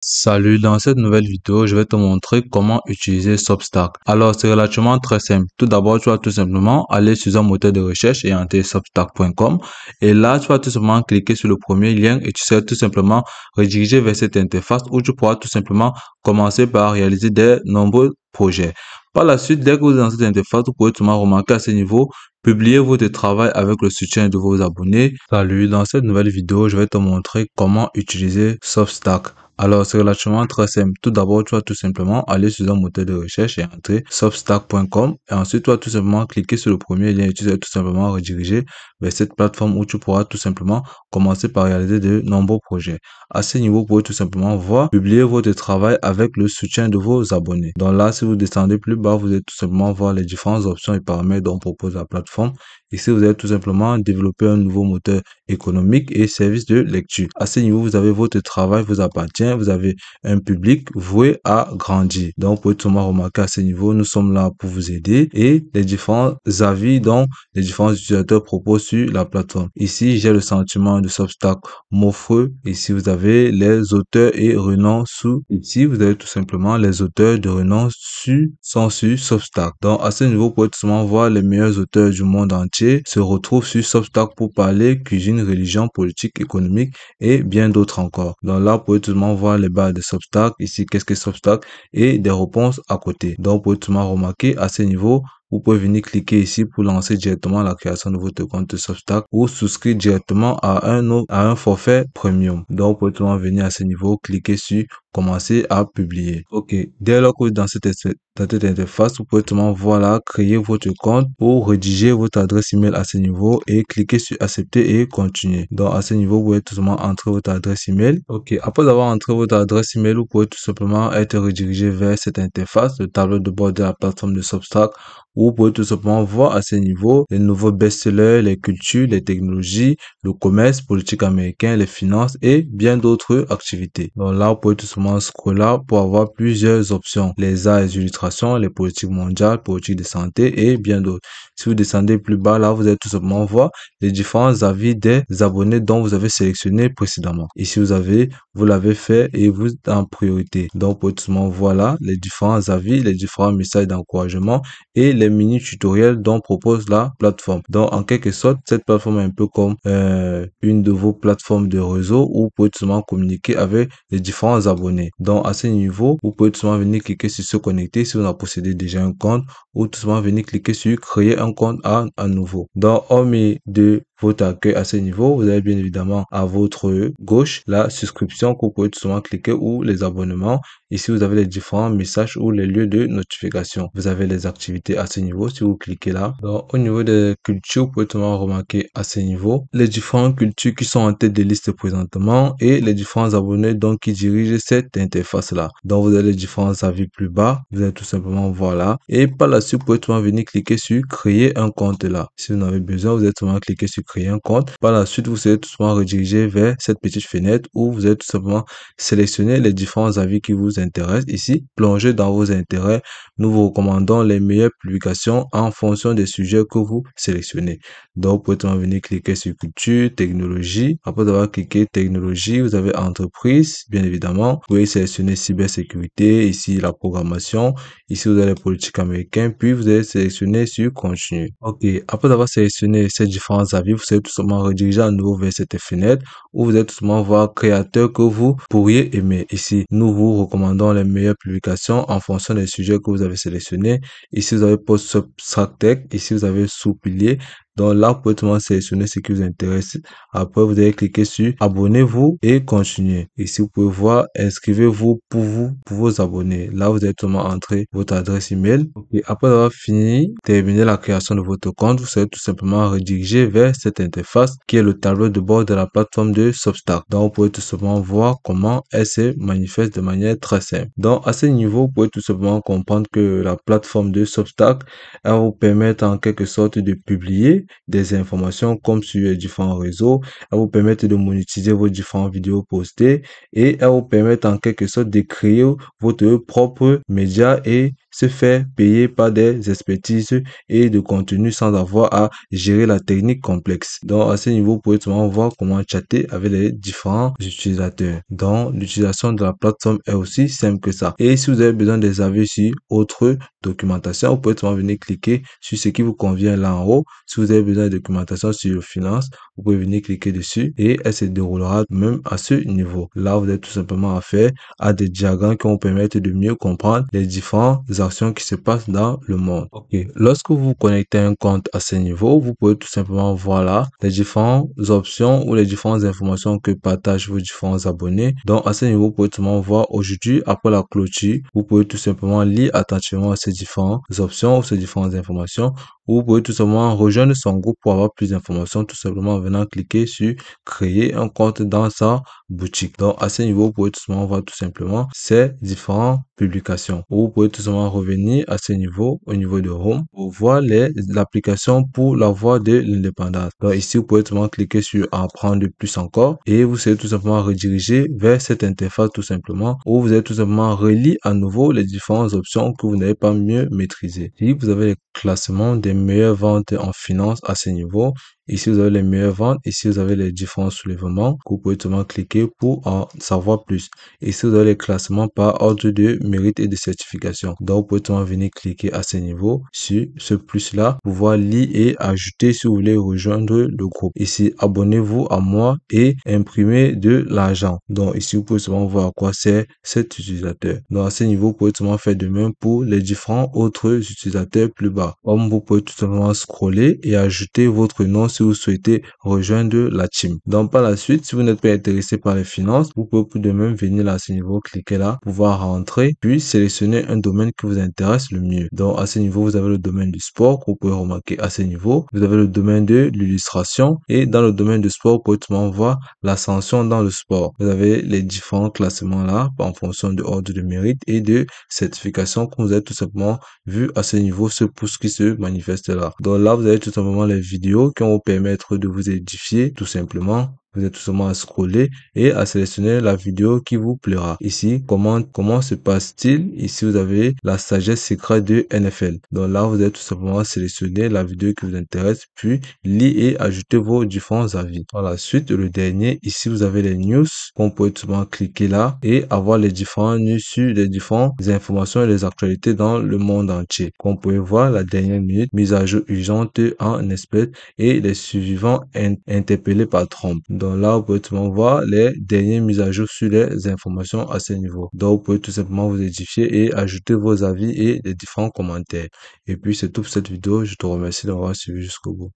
Salut, dans cette nouvelle vidéo, je vais te montrer comment utiliser Substack. Alors, c'est relativement très simple. Tout d'abord, tu vas tout simplement aller sur un moteur de recherche et entrer substack.com. Et là, tu vas tout simplement cliquer sur le premier lien et tu seras tout simplement redirigé vers cette interface où tu pourras tout simplement commencer par réaliser des nombreux projets. Par la suite, dès que vous êtes dans cette interface, vous pouvez tout simplement remarquer à ce niveau, publier votre travail avec le soutien de vos abonnés. Salut, dans cette nouvelle vidéo, je vais te montrer comment utiliser Substack. Alors, c'est relativement très simple. Tout d'abord, tu vas tout simplement aller sur un moteur de recherche et entrer substack.com. Et ensuite, tu vas tout simplement cliquer sur le premier lien et tu vas tout simplement rediriger vers cette plateforme où tu pourras tout simplement commencer par réaliser de nombreux projets. À ce niveau, vous pouvez tout simplement voir, publier votre travail avec le soutien de vos abonnés. Donc là, si vous descendez plus bas, vous allez tout simplement voir les différentes options et paramètres dont propose la plateforme. Ici, vous allez tout simplement développer un nouveau moteur économique et service de lecture. À ce niveau, vous avez votre travail vous appartient, vous avez un public voué à grandir. Donc, vous pouvez tout simplement remarquer à ce niveau, nous sommes là pour vous aider et les différents avis dont les différents utilisateurs proposent sur la plateforme. Ici, j'ai le sentiment de Substack m'offre. Ici, vous avez les auteurs et renoms sous. Ici, vous avez tout simplement les auteurs de renom sont sur Substack. Donc, à ce niveau, vous pouvez tout simplement voir les meilleurs auteurs du monde entier se retrouvent sur Substack pour parler cuisine, religion, politique, économique et bien d'autres encore. Donc là, vous pouvez tout simplement voir les barres de Substack. Ici, qu'est-ce que Substack et des réponses à côté. Donc, vous pouvez tout simplement remarquer à ce niveau, vous pouvez venir cliquer ici pour lancer directement la création de votre compte Substack ou souscrire directement à un forfait premium. Donc, vous pouvez tout simplement venir à ce niveau, cliquer sur commencer à publier. Ok, dès lors que vous êtes dans cette interface, vous pouvez tout simplement voilà, créer votre compte ou rédiger votre adresse email à ce niveau et cliquer sur accepter et continuer. Donc, à ce niveau, vous pouvez tout simplement entrer votre adresse email. Ok, après avoir entré votre adresse email, vous pouvez tout simplement être redirigé vers cette interface, le tableau de bord de la plateforme de Substack, où vous pouvez tout simplement voir à ce niveau les nouveaux best-sellers, les cultures, les technologies, le commerce, politique américain, les finances et bien d'autres activités. Donc là, vous pouvez tout simplement scroller pour avoir plusieurs options. Les arts et les illustrations, les politiques mondiales, politiques de santé et bien d'autres. Si vous descendez plus bas, là, vous allez tout simplement voir les différents avis des abonnés dont vous avez sélectionné précédemment. Ici, vous l'avez fait et vous êtes en priorité. Donc, vous pouvez tout simplement voir là les différents avis, les différents messages d'encouragement et les mini tutoriels dont propose la plateforme. Donc, en quelque sorte, cette plateforme est un peu comme une de vos plateformes de réseau où vous pouvez tout simplement communiquer avec les différents abonnés. Donc, à ce niveau, vous pouvez tout simplement venir cliquer sur se connecter si vous en possédez déjà un compte ou tout simplement venir cliquer sur créer un compte à nouveau. Donc, hormis de votre accueil à ce niveau, vous avez bien évidemment à votre gauche la souscription que vous pouvez tout simplement cliquer ou les abonnements. Ici, vous avez les différents messages ou les lieux de notification. Vous avez les activités à ce niveau si vous cliquez là. Donc, au niveau des cultures, vous pouvez tout simplement remarquer à ce niveau les différentes cultures qui sont en tête de liste présentement et les différents abonnés donc qui dirigent cette interface là. Donc, vous avez les différents avis plus bas. Vous allez tout simplement voir là. Et par la suite, vous pouvez tout simplement venir cliquer sur créer un compte là. Si vous en avez besoin, vous allez tout simplement cliquer sur créer un compte. Par la suite, vous allez tout simplement rediriger vers cette petite fenêtre où vous allez tout simplement sélectionner les différents avis qui vous intéressent. Ici, plongez dans vos intérêts. Nous vous recommandons les meilleures publications en fonction des sujets que vous sélectionnez. Donc, vous pouvez tout simplement venir cliquer sur culture, technologie. Après avoir cliqué technologie, vous avez entreprise, bien évidemment. Vous pouvez sélectionner cybersécurité, ici la programmation. Ici, vous avez les politiques américaines, puis vous allez sélectionner sur continuer. Ok, après avoir sélectionné ces différents avis, vous allez tout simplement rediriger à nouveau vers cette fenêtre où vous allez tout simplement voir créateur que vous pourriez aimer. Ici, nous vous recommandons les meilleures publications en fonction des sujets que vous avez sélectionnés. Ici, vous avez post subtract, ici, vous avez sous-pilier. Donc là, vous pouvez tout simplement sélectionner ce qui vous intéresse. Après, vous allez cliquer sur abonnez-vous et continuer. Ici, vous pouvez voir inscrivez-vous pour vos abonnés. Là, vous allez tout simplement entrer votre adresse email. Et après avoir fini, terminer la création de votre compte, vous allez tout simplement rediriger vers cette interface qui est le tableau de bord de la plateforme de Substack. Donc, vous pouvez tout simplement voir comment elle se manifeste de manière très simple. Donc, à ce niveau, vous pouvez tout simplement comprendre que la plateforme de Substack, elle va vous permettre en quelque sorte de publier trouver des informations comme sur les différents réseaux. Elles vous permettent de monétiser vos différentes vidéos postées et elles vous permettent en quelque sorte de créer votre propre média et se faire payer par des expertises et de contenu sans avoir à gérer la technique complexe. Donc, à ce niveau, vous pouvez tout simplement voir comment chatter avec les différents utilisateurs. Donc, l'utilisation de la plateforme est aussi simple que ça. Et si vous avez besoin des avis sur autre documentation, vous pouvez tout simplement venir cliquer sur ce qui vous convient là en haut. Si vous avez besoin de documentation sur le finance, vous pouvez venir cliquer dessus et elle se déroulera même à ce niveau. Là, vous avez tout simplement affaire à des diagrammes qui vont permettre de mieux comprendre les différentes actions qui se passent dans le monde. Ok. Lorsque vous connectez un compte à ce niveau, vous pouvez tout simplement voir là les différentes options ou les différentes informations que partagent vos différents abonnés. Donc, à ce niveau, vous pouvez tout simplement voir aujourd'hui, après la clôture, vous pouvez tout simplement lire attentivement ces différentes options ou ces différentes informations. Vous pouvez tout simplement rejoindre son groupe pour avoir plus d'informations, tout simplement en venant cliquer sur créer un compte dans sa boutique. Donc, à ce niveau, vous pouvez tout simplement voir tout simplement ces différentes publications. Vous pouvez tout simplement revenir à ce niveau, au niveau de Home, pour voir l'application pour la voie de l'indépendance. Donc, ici, vous pouvez tout simplement cliquer sur apprendre plus encore et vous serez tout simplement redirigé vers cette interface tout simplement où vous allez tout simplement relire à nouveau les différentes options que vous n'avez pas mieux maîtrisées. Si vous avez les classements des meilleures ventes en finance à ce niveau, ici, vous avez les meilleures ventes. Ici, vous avez les différents soulèvements que vous pouvez tout simplement cliquer pour en savoir plus. Ici, vous avez les classements par ordre de mérite et de certification. Donc, vous pouvez tout simplement venir cliquer à ce niveau sur ce plus-là, pouvoir lire et ajouter si vous voulez rejoindre le groupe. Ici, abonnez-vous à moi et imprimez de l'argent. Donc, ici, vous pouvez seulement voir à quoi sert cet utilisateur. Donc, à ce niveau, vous pouvez tout simplement faire de même pour les différents autres utilisateurs plus bas. Comme vous pouvez tout simplement scroller et ajouter votre nom si vous souhaitez rejoindre la team. Donc, par la suite, si vous n'êtes pas intéressé par les finances, vous pouvez tout de même venir là à ce niveau, cliquer là, pouvoir rentrer, puis sélectionner un domaine qui vous intéresse le mieux. Donc, à ce niveau, vous avez le domaine du sport, que vous pouvez remarquer à ce niveau. Vous avez le domaine de l'illustration et dans le domaine du sport, vous pouvez tout simplement voir l'ascension dans le sport. Vous avez les différents classements là, en fonction de ordre de mérite et de certification que vous avez tout simplement vu à ce niveau, ce pouce qui se manifeste là. Donc là, vous avez tout simplement les vidéos qui vont vous permettre de vous édifier tout simplement. Vous êtes tout simplement à scroller et à sélectionner la vidéo qui vous plaira. Ici, comment se passe-t-il? Ici, vous avez la sagesse secrète de NFL. Donc là, vous allez tout simplement sélectionner la vidéo qui vous intéresse, puis lire et ajouter vos différents avis. Par la suite, le dernier, ici, vous avez les news qu'on peut tout simplement cliquer là et avoir les différents news sur les différentes informations et les actualités dans le monde entier. Comme vous pouvez voir, la dernière minute, mise à jour urgente en espèces et les suivants interpellés par Trump. Donc là, vous pouvez tout simplement voir les dernières mises à jour sur les informations à ce niveau. Donc, vous pouvez tout simplement vous édifier et ajouter vos avis et les différents commentaires. Et puis, c'est tout pour cette vidéo. Je te remercie d'avoir suivi jusqu'au bout.